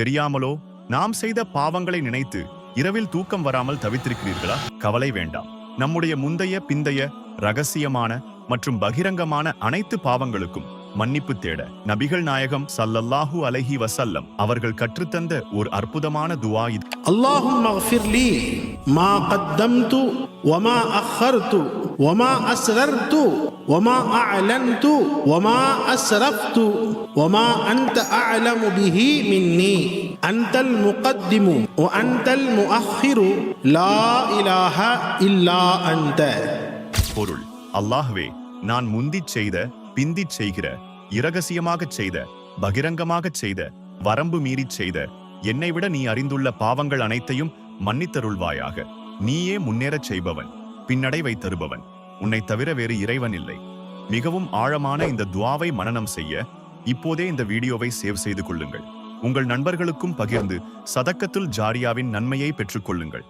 தெரியாமலோ நாம் செய்த பாவங்களை நினைத்து இரவில் தூக்கம் வராமல் தவித்திருக்கிறீர்களா? கவலை வேண்டாம். நம்முடைய முந்தைய பிந்தைய ரகசியமான மற்றும் பகிரங்கமான அனைத்து பாவங்களுக்கும் மன்னிப்பு தேட நபிகள் நாயகம் ஸல்லல்லாஹு அலைஹி வஸல்லம் அவர்கள் கற்றுத்தந்த ஒரு அற்புதமான துஆ இது. அல்லாஹும்ம இக்ஃபிர் லீ மா கத்தம்து வமா அக்ஹர்து வமா அஸ்ரர்து வமா அஅலன்து வமா அஸ்ரஃப்து வமா அன்த அஅலமு பிஹி மின்னி அன்தல் முகத்திமு வ அன்தல் முஅக்கிரு லா இலாஹ இல்லா அன்த. பொருள்: அல்லாஹ்வே, நான் முந்திச் செய்த, பிந்திச் செய்கிற, இரகசியமாகச் செய்த, பகிரங்கமாகச் செய்த, வரம்பு மீறிச் செய்த, என்னை விட நீ அறிந்துள்ள பாவங்கள் அனைத்தையும் மன்னித்தருள்வாயாக. நீயே முன்னேறச் செய்பவன், பின்னடைவை தருபவன். உன்னை தவிர வேறு இறைவன் இல்லை. மிகவும் ஆழமான இந்த துஆவை மனனம் செய்ய இப்போதே இந்த வீடியோவை சேவ் செய்து கொள்ளுங்கள். உங்கள் நண்பர்களுக்கும் பகிர்ந்து சதக்கத்துல் ஜாரியாவின் நன்மையை பெற்றுக்கொள்ளுங்கள்.